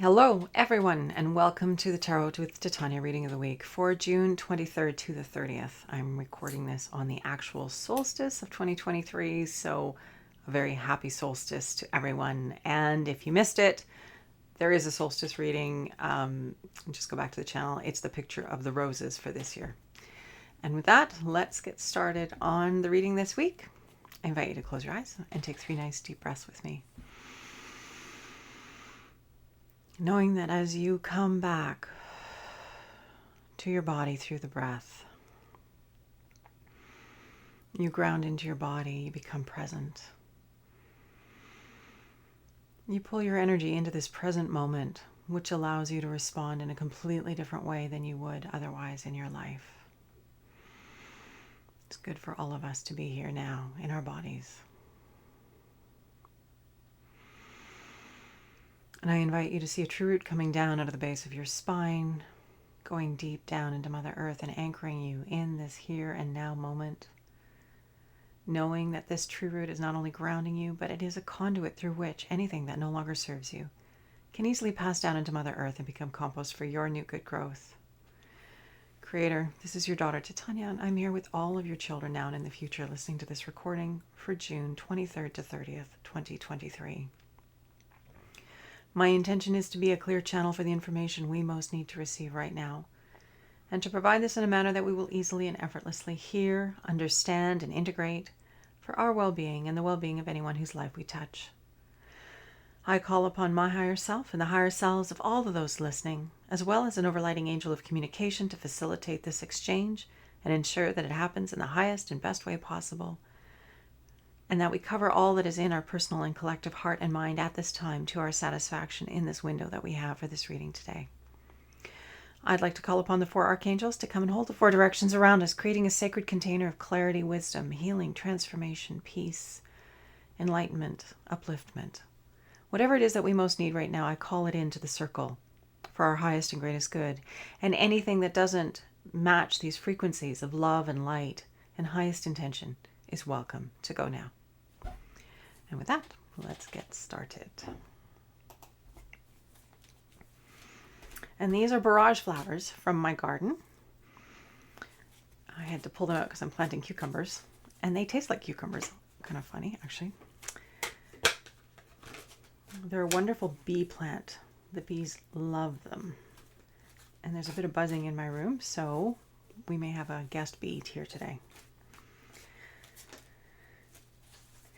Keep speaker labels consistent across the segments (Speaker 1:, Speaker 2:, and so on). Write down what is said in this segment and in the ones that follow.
Speaker 1: Hello, everyone, and welcome to the Tarot with Titania reading of the week for June 23rd to the 30th. I'm recording this on the actual solstice of 2023, so a very happy solstice to everyone. And if you missed it, there is a solstice reading. Just go back to the channel. It's the picture of the roses for this year. And with that, let's get started on the reading this week. I invite you to close your eyes and take 3 nice deep breaths with me. Knowing that as you come back to your body through the breath, you ground into your body, you become present. You pull your energy into this present moment, which allows you to respond in a completely different way than you would otherwise in your life. It's good for all of us to be here now in our bodies. And I invite you to see a true root coming down out of the base of your spine, going deep down into Mother Earth and anchoring you in this here and now moment. Knowing that this true root is not only grounding you, but it is a conduit through which anything that no longer serves you can easily pass down into Mother Earth and become compost for your new good growth. Creator, this is your daughter Titania, and I'm here with all of your children now and in the future listening to this recording for June 23rd to 30th, 2023. My intention is to be a clear channel for the information we most need to receive right now, and to provide this in a manner that we will easily and effortlessly hear, understand, and integrate for our well-being and the well-being of anyone whose life we touch. I call upon my higher self and the higher selves of all of those listening, as well as an overlighting angel of communication to facilitate this exchange and ensure that it happens in the highest and best way possible, and that we cover all that is in our personal and collective heart and mind at this time to our satisfaction in this window that we have for this reading today. I'd like to call upon the 4 archangels to come and hold the 4 directions around us, creating a sacred container of clarity, wisdom, healing, transformation, peace, enlightenment, upliftment. Whatever it is that we most need right now, I call it into the circle for our highest and greatest good. And anything that doesn't match these frequencies of love and light and highest intention is welcome to go now. And with that, let's get started. And these are barrage flowers from my garden. I had to pull them out because I'm planting cucumbers, and they taste like cucumbers. Kind of funny, actually. They're a wonderful bee plant. The bees love them. And there's a bit of buzzing in my room, so we may have a guest bee here today.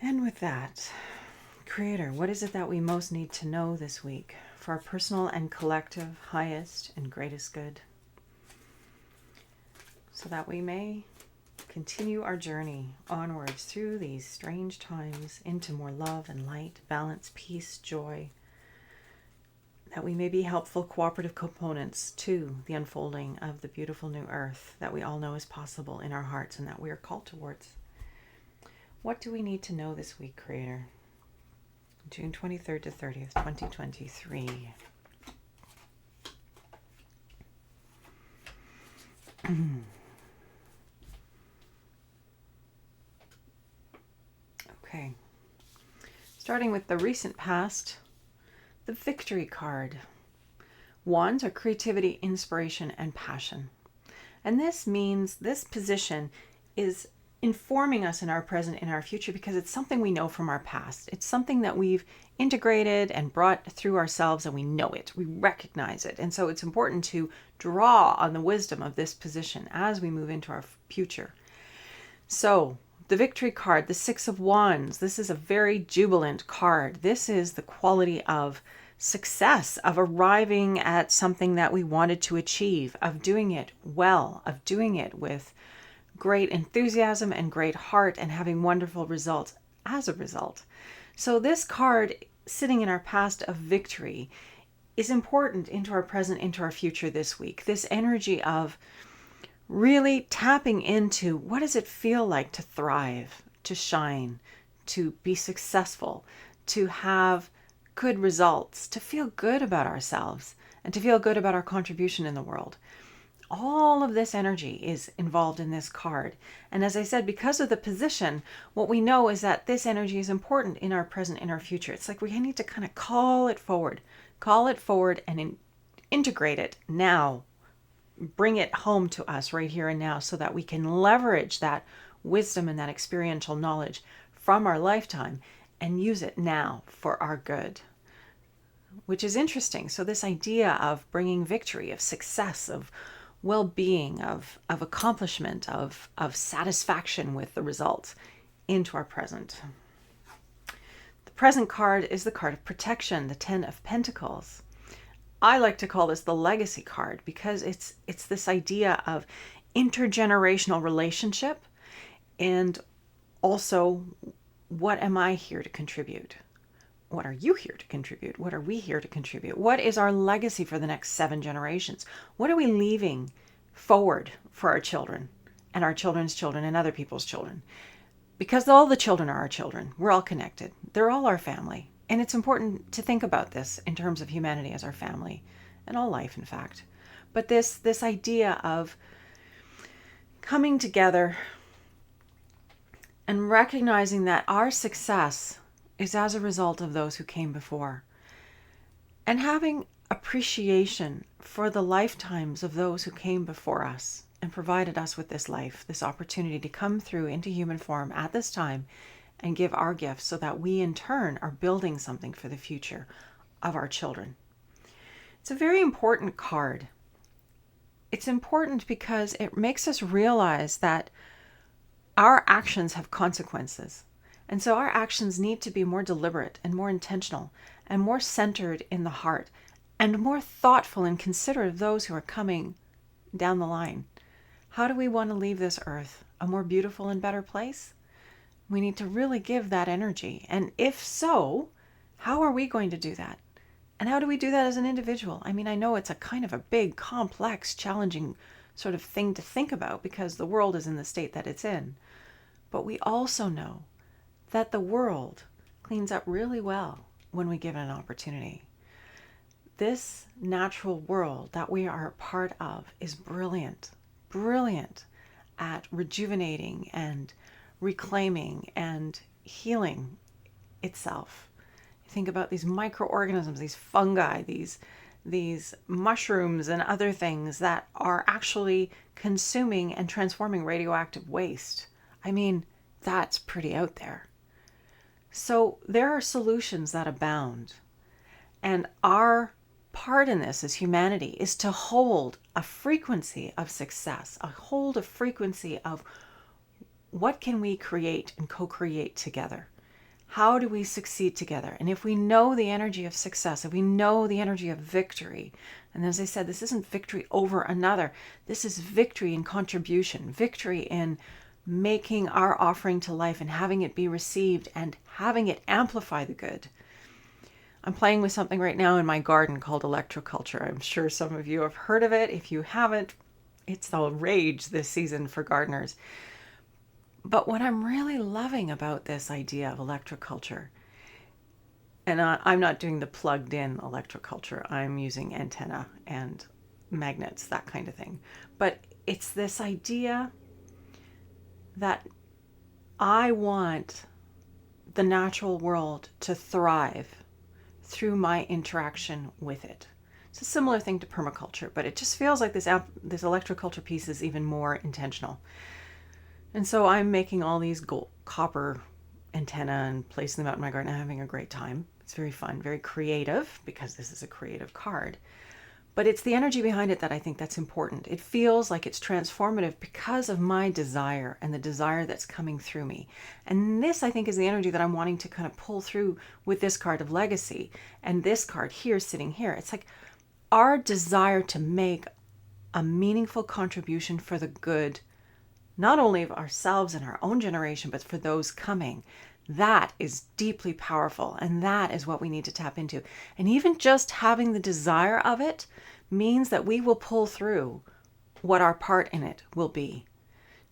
Speaker 1: And with that, Creator, what is it that we most need to know this week for our personal and collective highest and greatest good, so that we may continue our journey onwards through these strange times into more love and light, balance, peace, joy, that we may be helpful, cooperative components to the unfolding of the beautiful new earth that we all know is possible in our hearts and that we are called towards. What do we need to know this week, Creator? June 23rd to 30th, 2023. Okay. Starting with the recent past, the victory card. Wands are creativity, inspiration, and passion. And this means this position is informing us in our present, in our future, because it's something we know from our past. It's something that we've integrated and brought through ourselves, and we know it, we recognize it. And so it's important to draw on the wisdom of this position as we move into our future. So the victory card, the 6 of Wands, this is a very jubilant card. This is the quality of success, of arriving at something that we wanted to achieve, of doing it well, of doing it with great enthusiasm and great heart, and having wonderful results as a result. So this card sitting in our past of victory is important into our present, into our future this week. This energy of really tapping into what does it feel like to thrive, to shine, to be successful, to have good results, to feel good about ourselves, and to feel good about our contribution in the world. All of this energy is involved in this card. And as I said, because of the position, what we know is that this energy is important in our present, in our future. It's like we need to kind of call it forward. Call it forward and integrate it now. Bring it home to us right here and now so that we can leverage that wisdom and that experiential knowledge from our lifetime and use it now for our good. Which is interesting. So this idea of bringing victory, of success, of well-being, of accomplishment, of satisfaction with the results into our present. The present card is the card of protection, the 10 of Pentacles. I like to call this the legacy card because it's this idea of intergenerational relationship, and also, what am I here to contribute? What are you here to contribute? What are we here to contribute? What is our legacy for the next 7 generations? What are we leaving forward for our children and our children's children and other people's children? Because all the children are our children. We're all connected. They're all our family. And it's important to think about this in terms of humanity as our family and all life, in fact. But this idea of coming together and recognizing that our success is as a result of those who came before, and having appreciation for the lifetimes of those who came before us and provided us with this life, this opportunity to come through into human form at this time and give our gifts so that we in turn are building something for the future of our children. It's a very important card. It's important because it makes us realize that our actions have consequences. And so our actions need to be more deliberate and more intentional and more centered in the heart and more thoughtful and considerate of those who are coming down the line. How do we want to leave this earth? A more beautiful and better place? We need to really give that energy. And if so, how are we going to do that? And how do we do that as an individual? I mean, I know it's a kind of a big, complex, challenging sort of thing to think about because the world is in the state that it's in. But we also know that the world cleans up really well when we give it an opportunity. This natural world that we are a part of is brilliant at rejuvenating and reclaiming and healing itself. Think about these microorganisms, these fungi, these mushrooms and other things that are actually consuming and transforming radioactive waste. I mean, that's pretty out there. So there are solutions that abound. And our part in this as humanity is to hold a frequency of success, hold a frequency of what can we create and co-create together? How do we succeed together? And if we know the energy of success, if we know the energy of victory, and as I said, this isn't victory over another, this is victory in contribution, victory in making our offering to life and having it be received and having it amplify the good. I'm playing with something right now in my garden called electroculture. I'm sure some of you have heard of it. If you haven't, it's the rage this season for gardeners. But what I'm really loving about this idea of electroculture, and I'm not doing the plugged in electroculture, I'm using antenna and magnets, that kind of thing. But it's this idea that I want the natural world to thrive through my interaction with it. It's a similar thing to permaculture, but it just feels like this electroculture piece is even more intentional. And so I'm making all these copper antenna and placing them out in my garden and having a great time. It's very fun, very creative, because this is a creative card. But it's the energy behind it that I think that's important. It feels like it's transformative because of my desire and the desire that's coming through me. And this, I think, is the energy that I'm wanting to kind of pull through with this card of legacy and this card here, sitting here. It's like our desire to make a meaningful contribution for the good, not only of ourselves and our own generation, but for those coming. That is deeply powerful, and that is what we need to tap into. And even just having the desire of it means that we will pull through what our part in it will be.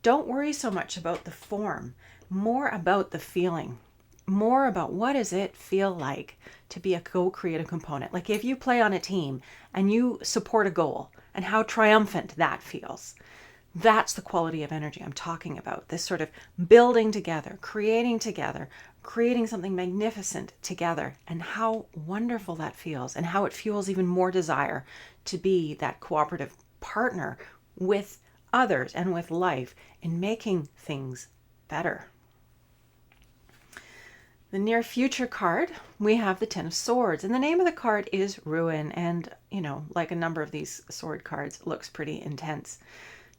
Speaker 1: Don't worry so much about the form, more about the feeling, more about what does it feel like to be a co-creative component. Like if you play on a team and you support a goal and how triumphant that feels. That's the quality of energy I'm talking about. This sort of building together, creating something magnificent together, and how wonderful that feels, and how it fuels even more desire to be that cooperative partner with others and with life in making things better. The near future card, we have the Ten of Swords, and the name of the card is Ruin. And, like a number of these sword cards, it looks pretty intense.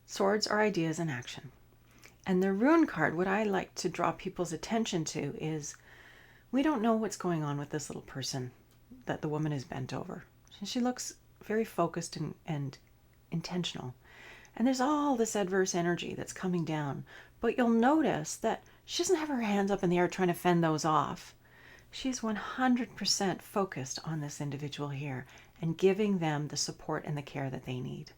Speaker 1: Swords are ideas in action. And the Ruin card, what I like to draw people's attention to is we don't know what's going on with this little person that the woman is bent over. She looks very focused and intentional. And there's all this adverse energy that's coming down. But you'll notice that she doesn't have her hands up in the air trying to fend those off. She's 100% focused on this individual here and giving them the support and the care that they need.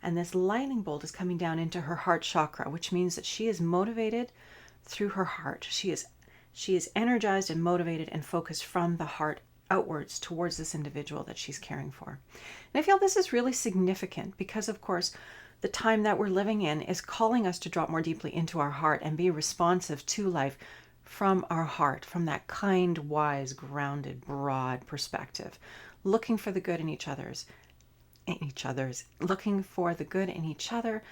Speaker 1: And this lightning bolt is coming down into her heart chakra, which means that she is motivated through her heart. She is energized and motivated and focused from the heart outwards towards this individual that she's caring for. And I feel this is really significant because, of course, the time that we're living in is calling us to drop more deeply into our heart and be responsive to life from our heart, from that kind, wise, grounded, broad perspective, looking for the good in each other's, looking for the good in each other,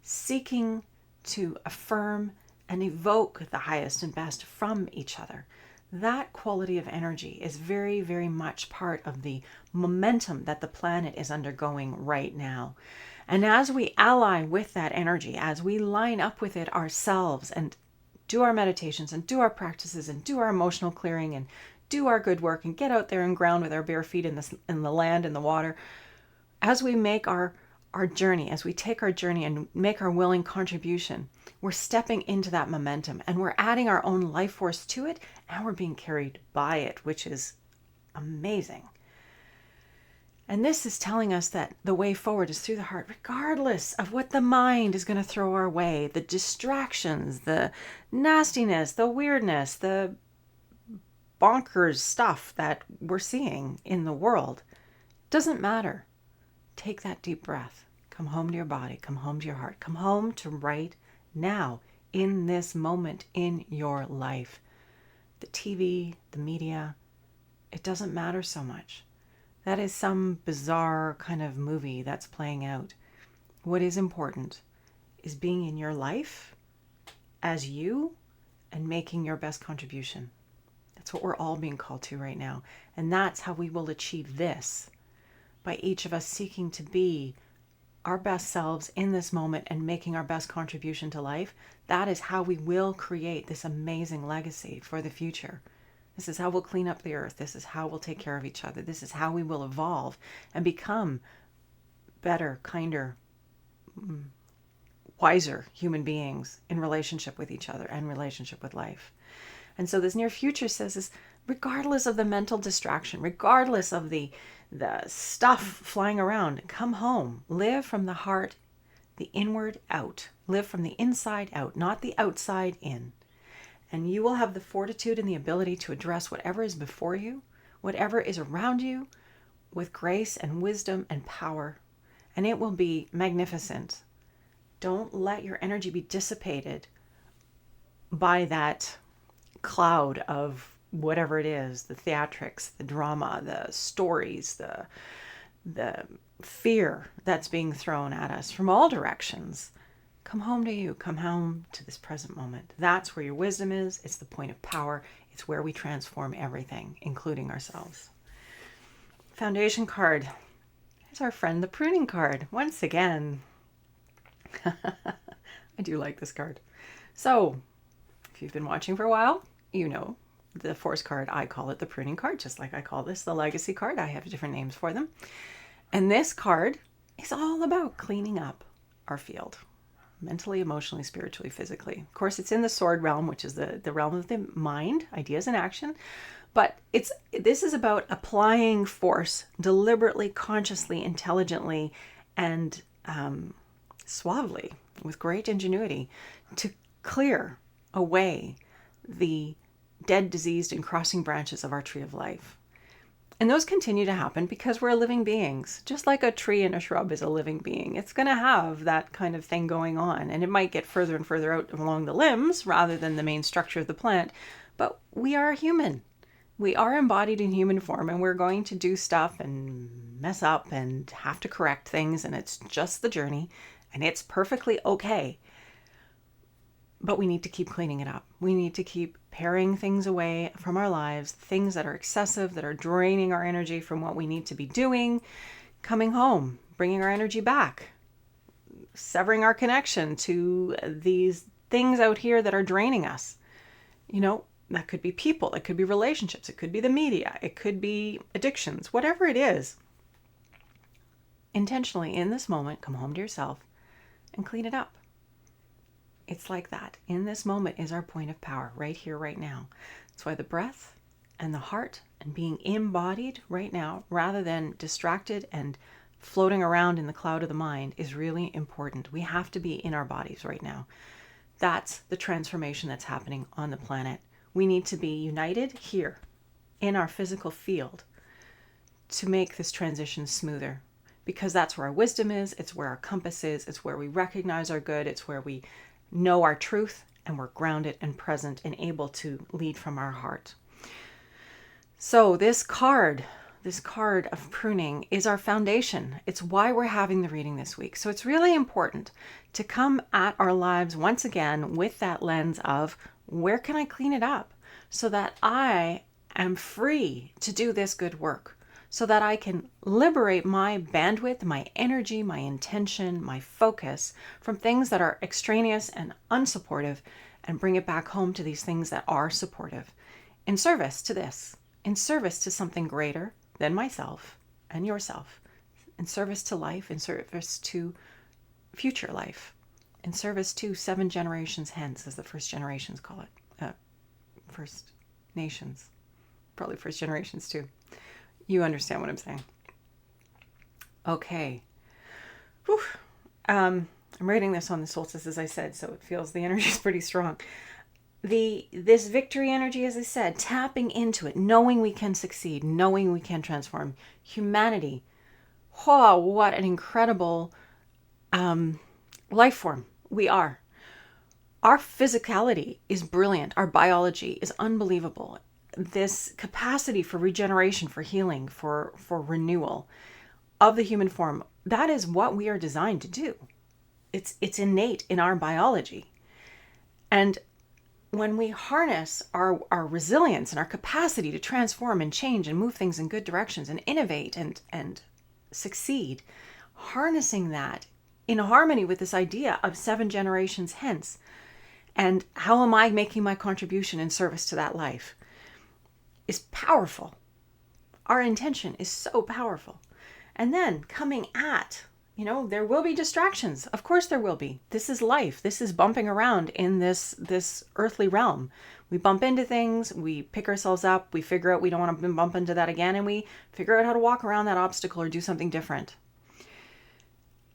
Speaker 1: seeking to affirm and evoke the highest and best from each other. That quality of energy is very, very much part of the momentum that the planet is undergoing right now. And as we ally with that energy, as we line up with it ourselves and do our meditations and do our practices and do our emotional clearing and do our good work and get out there and ground with our bare feet in the land and the water, as we make our journey, as we take our journey and make our willing contribution, we're stepping into that momentum and we're adding our own life force to it and we're being carried by it, which is amazing. And this is telling us that the way forward is through the heart, regardless of what the mind is going to throw our way, the distractions, the nastiness, the weirdness, the bonkers stuff that we're seeing in the world. Doesn't matter. Take that deep breath. Come home to your body. Come home to your heart. Come home to right now, in this moment in your life. The TV, the media, it doesn't matter so much. That is some bizarre kind of movie that's playing out. What is important is being in your life as you and making your best contribution. That's what we're all being called to right now. And that's how we will achieve this, by each of us seeking to be our best selves in this moment and making our best contribution to life. That is how we will create this amazing legacy for the future. This is how we'll clean up the earth. This is how we'll take care of each other. This is how we will evolve and become better, kinder, wiser human beings in relationship with each other and relationship with life. And so this near future says is, regardless of the mental distraction, regardless of the stuff flying around, come home. Live from the heart, the inward out. Live from the inside out, not the outside in. And you will have the fortitude and the ability to address whatever is before you, whatever is around you, with grace and wisdom and power. And it will be magnificent. Don't let your energy be dissipated by that cloud of whatever it is, the theatrics, the drama, the stories, the fear that's being thrown at us from all directions. Come home to you. Come home to this present moment. That's where your wisdom is. It's the point of power. It's where we transform everything, including ourselves. Foundation card. Here's our friend, the pruning card. Once again. I do like this card. So, if you've been watching for a while, you know the force card, I call it the pruning card, just like I call this the legacy card. I have different names for them. And this card is all about cleaning up our field. Mentally, emotionally, spiritually, physically. Of course, it's in the sword realm, which is the realm of the mind, ideas in action. But this is about applying force deliberately, consciously, intelligently, and suavely, with great ingenuity, to clear away the dead, diseased, and crossing branches of our tree of life. And those continue to happen because we're living beings. Just like a tree and a shrub is a living being, it's going to have that kind of thing going on. And it might get further and further out along the limbs rather than the main structure of the plant. But we are human. We are embodied in human form, and we're going to do stuff and mess up and have to correct things. And it's just the journey, and it's perfectly okay. But we need to keep cleaning it up. We need to keep paring things away from our lives, things that are excessive, that are draining our energy from what we need to be doing, coming home, bringing our energy back, severing our connection to these things out here that are draining us. You know, that could be people, it could be relationships, it could be the media, it could be addictions, whatever it is. Intentionally, in this moment, come home to yourself and clean it up. It's like that. In this moment is our point of power, right here, right now. That's why the breath and the heart and being embodied right now, rather than distracted and floating around in the cloud of the mind, is really important. We have to be in our bodies right now. That's the transformation that's happening on the planet. We need to be united here in our physical field to make this transition smoother, because that's where our wisdom is. It's where our compass is. It's where we recognize our good. It's where we know our truth, and we're grounded and present and able to lead from our heart. So this card of pruning is our foundation. It's why we're having the reading this week. So it's really important to come at our lives once again with that lens of, where can I clean it up so that I am free to do this good work, so that I can liberate my bandwidth, my energy, my intention, my focus from things that are extraneous and unsupportive, and bring it back home to these things that are supportive, in service to this, in service to something greater than myself and yourself, in service to life, in service to future life, in service to 7 generations hence, as the first generations call it. First nations, probably first generations too. You understand what I'm saying. Okay. Whew. I'm writing this on the solstice, as I said, so it feels the energy is pretty strong. This victory energy, as I said, tapping into it, knowing we can succeed, knowing we can transform humanity. Oh, what an incredible life form we are. Our physicality is brilliant. Our biology is unbelievable. This capacity for regeneration, for healing, for renewal of the human form, that is what we are designed to do. It's innate in our biology. And when we harness our resilience and our capacity to transform and change and move things in good directions and innovate and succeed, harnessing that in harmony with this idea of 7 generations hence, and how am I making my contribution in service to that life, is powerful. Our intention is so powerful. And then coming at, there will be distractions. Of course there will be. This is life. This is bumping around in this earthly realm. We bump into things, we pick ourselves up, we figure out we don't want to bump into that again, and we figure out how to walk around that obstacle or do something different.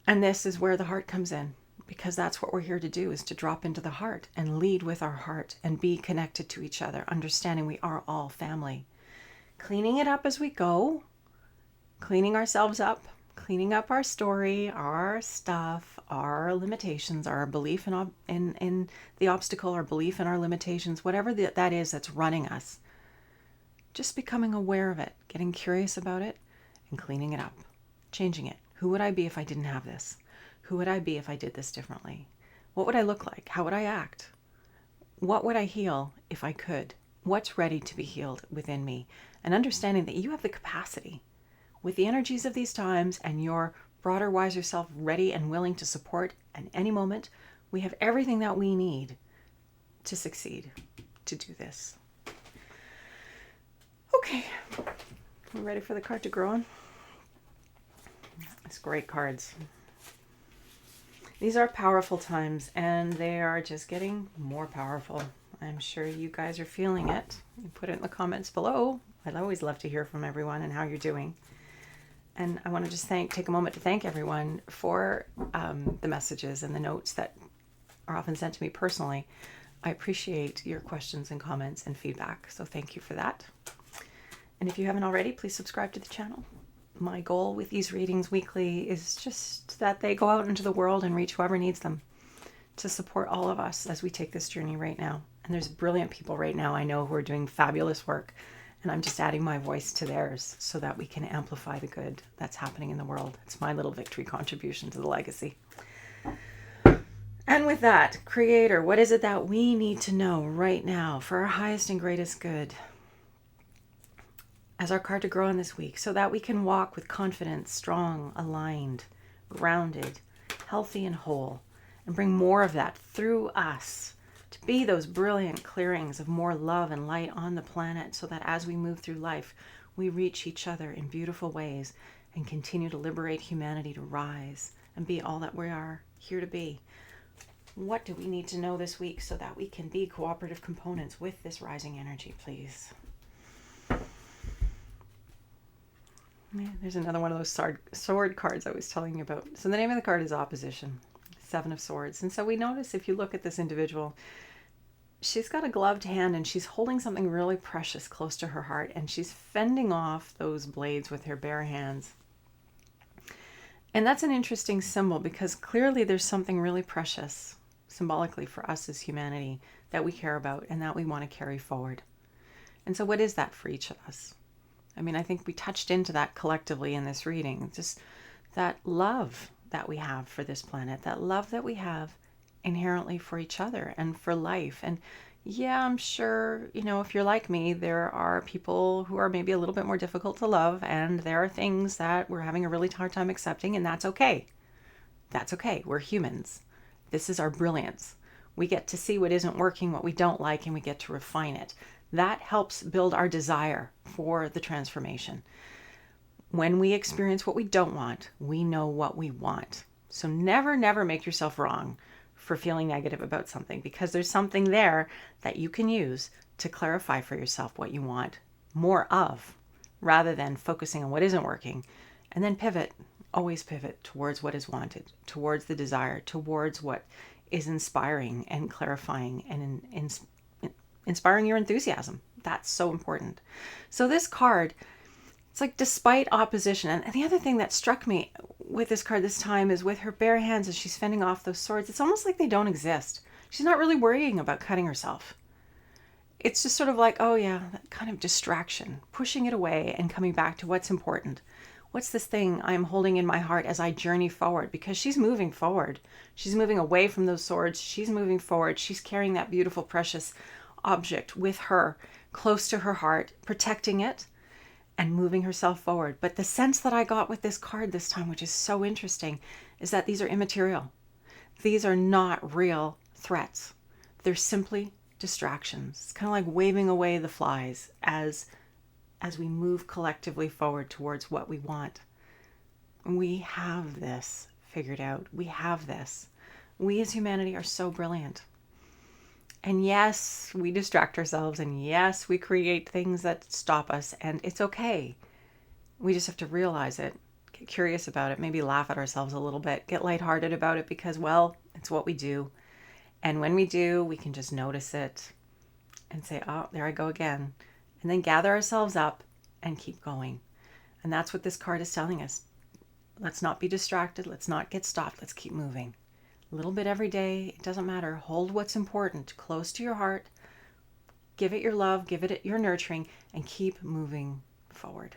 Speaker 1: And this is where the heart comes in, because that's what we're here to do, is to drop into the heart and lead with our heart and be connected to each other, understanding we are all family. Cleaning it up as we go, cleaning ourselves up, cleaning up our story, our stuff, our limitations, our belief in the obstacle, our belief in our limitations, whatever that is that's running us. Just becoming aware of it, getting curious about it, and cleaning it up, changing it. Who would I be if I didn't have this? Who would I be if I did this differently? What would I look like? How would I act? What would I heal if I could? What's ready to be healed within me? And understanding that you have the capacity, with the energies of these times and your broader, wiser self ready and willing to support at any moment, we have everything that we need to succeed, to do this. Okay, we're ready for the card to grow on. It's great cards. These are powerful times, and they are just getting more powerful. I'm sure you guys are feeling it. You put it in the comments below. I'd always love to hear from everyone and how you're doing. And I want to just take a moment to thank everyone for the messages and the notes that are often sent to me personally. I appreciate your questions and comments and feedback, so thank you for that. And if you haven't already, please subscribe to the channel. My goal with these readings weekly is just that they go out into the world and reach whoever needs them, to support all of us as we take this journey right now. And there's brilliant people right now I know who are doing fabulous work, and I'm just adding my voice to theirs so that we can amplify the good that's happening in the world. It's my little victory contribution to the legacy. And with that, Creator, what is it that we need to know right now for our highest and greatest good as our card to grow in this week, so that we can walk with confidence, strong, aligned, grounded, healthy, and whole, and bring more of that through us to be those brilliant clearings of more love and light on the planet, so that as we move through life, we reach each other in beautiful ways and continue to liberate humanity to rise and be all that we are here to be. What do we need to know this week so that we can be cooperative components with this rising energy, please? Yeah, there's another one of those sword cards I was telling you about. So the name of the card is Opposition, 7 of Swords. And so we notice, if you look at this individual, she's got a gloved hand and she's holding something really precious close to her heart, and she's fending off those blades with her bare hands. And that's an interesting symbol, because clearly there's something really precious symbolically for us as humanity that we care about and that we want to carry forward. And so what is that for each of us? I mean, I think we touched into that collectively in this reading. Just that love that we have for this planet, that love that we have inherently for each other and for life. And yeah, I'm sure, if you're like me, there are people who are maybe a little bit more difficult to love, and there are things that we're having a really hard time accepting, and that's okay. That's okay. We're humans. This is our brilliance. We get to see what isn't working, what we don't like, and we get to refine it. That helps build our desire for the transformation. When we experience what we don't want, we know what we want. So never, never make yourself wrong for feeling negative about something, because there's something there that you can use to clarify for yourself what you want more of, rather than focusing on what isn't working. And then pivot, always pivot towards what is wanted, towards the desire, towards what is inspiring and clarifying and inspiring your enthusiasm. That's so important. So this card, it's like, despite opposition. And the other thing that struck me with this card this time is with her bare hands as she's fending off those swords. It's almost like they don't exist. She's not really worrying about cutting herself. It's just sort of like, oh yeah, that kind of distraction, pushing it away and coming back to what's important. What's this thing I'm holding in my heart as I journey forward? Because she's moving forward. She's moving away from those swords. She's moving forward. She's carrying that beautiful, precious object with her, close to her heart, protecting it and moving herself forward. But the sense that I got with this card this time, which is so interesting, is that these are immaterial. These are not real threats. They're simply distractions. It's kind of like waving away the flies as we move collectively forward towards what we want. We have this figured out. We have this. We as humanity are so brilliant. And yes, we distract ourselves, and yes, we create things that stop us, and it's okay. We just have to realize it, get curious about it, maybe laugh at ourselves a little bit, get lighthearted about it, because, well, it's what we do. And when we do, we can just notice it and say, oh, there I go again. And then gather ourselves up and keep going. And that's what this card is telling us. Let's not be distracted. Let's not get stopped. Let's keep moving. A little bit every day. It doesn't matter. Hold what's important close to your heart. Give it your love. Give it your nurturing. And keep moving forward.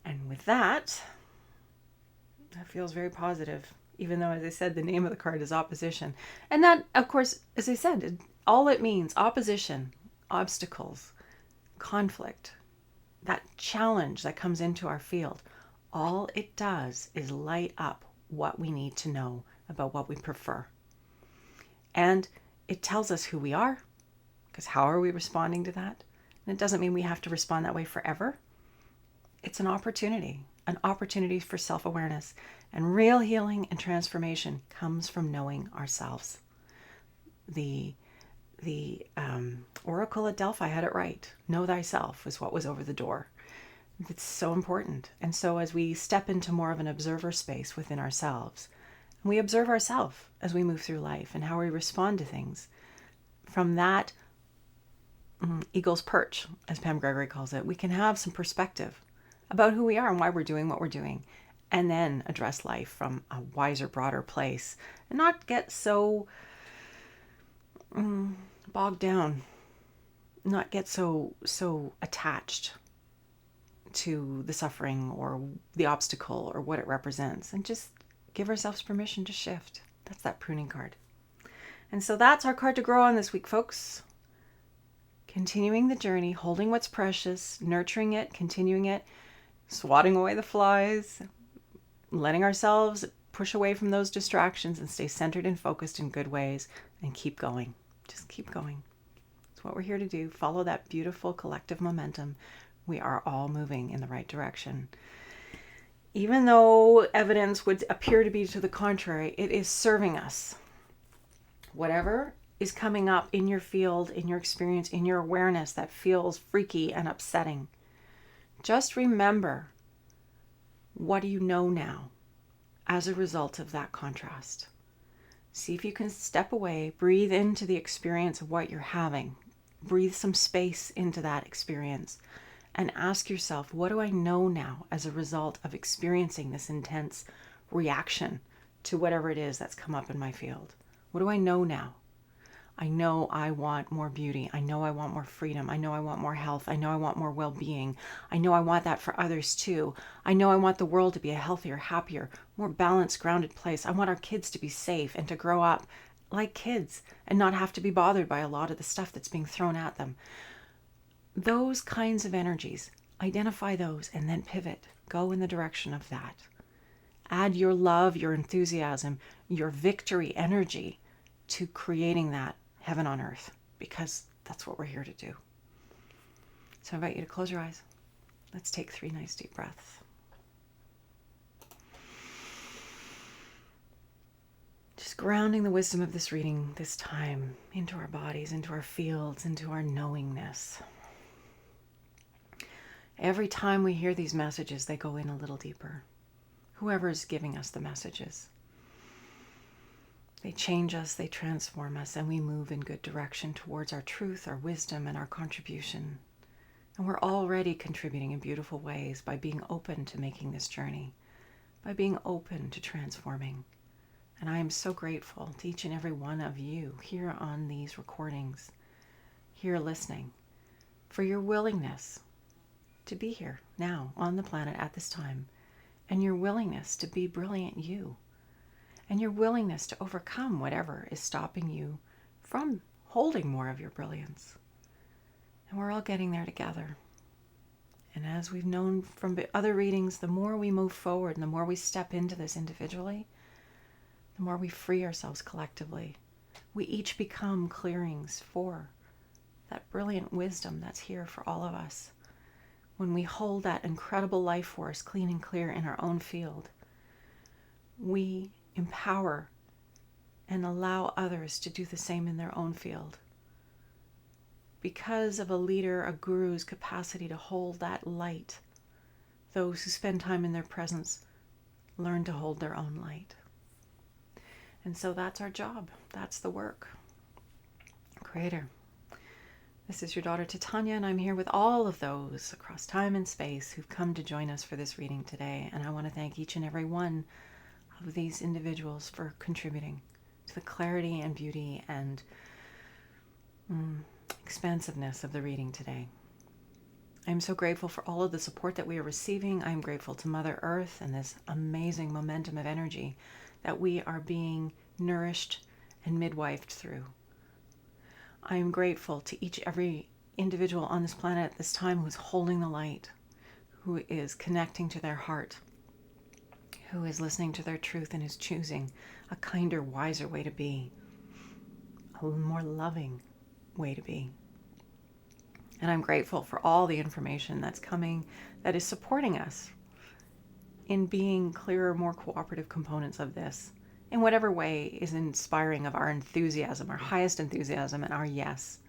Speaker 1: And with that feels very positive. Even though, as I said, the name of the card is Opposition. And that, of course, as I said, all it means, opposition, obstacles, conflict, that challenge that comes into our field, all it does is light up what we need to know about what we prefer. And it tells us who we are, because how are we responding to that? And it doesn't mean we have to respond that way forever. It's an opportunity for self-awareness. And real healing and transformation comes from knowing ourselves. The Oracle at Delphi had it right. Know thyself is what was over the door. It's so important. And so as we step into more of an observer space within ourselves, we observe ourselves as we move through life and how we respond to things. From that eagle's perch, as Pam Gregory calls it. We can have some perspective about who we are and why we're doing what we're doing, and then address life from a wiser, broader place, and not get so bogged down, not get so attached to the suffering or the obstacle or what it represents, and just give ourselves permission to shift. That's that pruning card. And so that's our card to grow on this week, folks. Continuing the journey, holding what's precious, nurturing it, continuing it, swatting away the flies, letting ourselves push away from those distractions and stay centered and focused in good ways, and keep going. Just keep going. It's what we're here to do. Follow that beautiful collective momentum. We are all moving in the right direction. Even though evidence would appear to be to the contrary, it is serving us. Whatever is coming up in your field, in your experience, in your awareness that feels freaky and upsetting, just remember, what do you know now as a result of that contrast? See if you can step away, breathe into the experience of what you're having, breathe some space into that experience, and ask yourself, what do I know now as a result of experiencing this intense reaction to whatever it is that's come up in my field? What do I know now? I know I want more beauty. I know I want more freedom. I know I want more health. I know I want more well-being. I know I want that for others too. I know I want the world to be a healthier, happier, more balanced, grounded place. I want our kids to be safe and to grow up like kids and not have to be bothered by a lot of the stuff that's being thrown at them. Those kinds of energies, identify those and then pivot. Go in the direction of that. Add your love, your enthusiasm, your victory energy to creating that heaven on earth, because that's what we're here to do. So I invite you to close your eyes. Let's take 3 nice deep breaths. Just grounding the wisdom of this reading this time into our bodies, into our fields, into our knowingness. Every time we hear these messages, they go in a little deeper. Whoever is giving us the messages. They change us, they transform us, and we move in good direction towards our truth, our wisdom, and our contribution. And we're already contributing in beautiful ways by being open to making this journey, by being open to transforming. And I am so grateful to each and every one of you here on these recordings, here listening, for your willingness to be here now on the planet at this time, and your willingness to be brilliant you. And your willingness to overcome whatever is stopping you from holding more of your brilliance. And we're all getting there together. And as we've known from other readings, the more we move forward and the more we step into this individually, the more we free ourselves collectively. We each become clearings for that brilliant wisdom that's here for all of us. When we hold that incredible life force clean and clear in our own field, we empower and allow others to do the same in their own field. Because of a leader, a guru's capacity to hold that light, those who spend time in their presence learn to hold their own light. And so that's our job. That's the work. Creator. This is your daughter Titania, and I'm here with all of those across time and space who've come to join us for this reading today. And I want to thank each and every one of these individuals for contributing to the clarity and beauty and expansiveness of the reading today. I'm so grateful for all of the support that we are receiving. I'm grateful to Mother Earth and this amazing momentum of energy that we are being nourished and midwifed through. I'm grateful to every individual on this planet at this time who's holding the light, who is connecting to their heart, who is listening to their truth and is choosing a kinder, wiser way to be, a more loving way to be. And I'm grateful for all the information that's coming that is supporting us in being clearer, more cooperative components of this, in whatever way is inspiring of our enthusiasm, our highest enthusiasm, and our yes.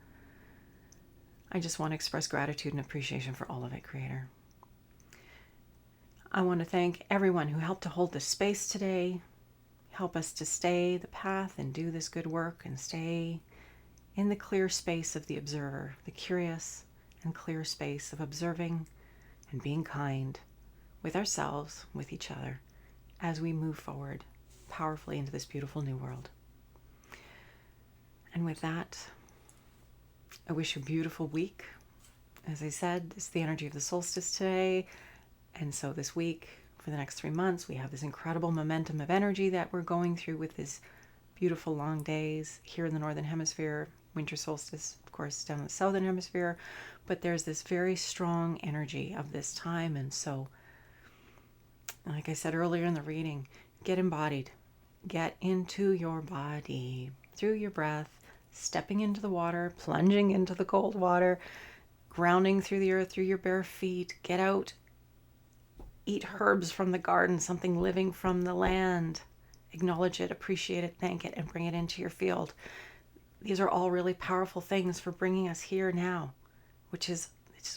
Speaker 1: I just want to express gratitude and appreciation for all of it, Creator. I want to thank everyone who helped to hold this space today, help us to stay the path and do this good work and stay in the clear space of the observer, the curious and clear space of observing and being kind with ourselves, with each other, as we move forward powerfully into this beautiful new world. And with that, I wish you a beautiful week. As I said, it's the energy of the solstice today. And so this week, for the next 3 months, we have this incredible momentum of energy that we're going through with these beautiful long days here in the Northern Hemisphere. Winter solstice, of course, down in the Southern Hemisphere. But there's this very strong energy of this time. And so, like I said earlier in the reading, get embodied. Get into your body through your breath, stepping into the water, plunging into the cold water, grounding through the earth through your bare feet. Get out, eat herbs from the garden, something living from the land. Acknowledge it, appreciate it, thank it, and bring it into your field. These are all really powerful things for bringing us here now, which is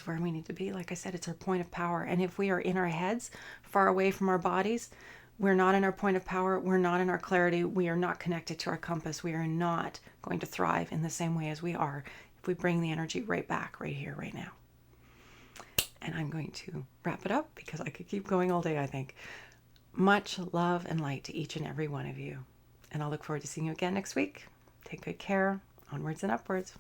Speaker 1: where we need to be. Like I said, it's our point of power. And if we are in our heads, far away from our bodies, we're not in our point of power. We're not in our clarity. We are not connected to our compass. We are not going to thrive in the same way as we are if we bring the energy right back, right here, right now. And I'm going to wrap it up because I could keep going all day, I think. Much love and light to each and every one of you. And I'll look forward to seeing you again next week. Take good care. Onwards and upwards.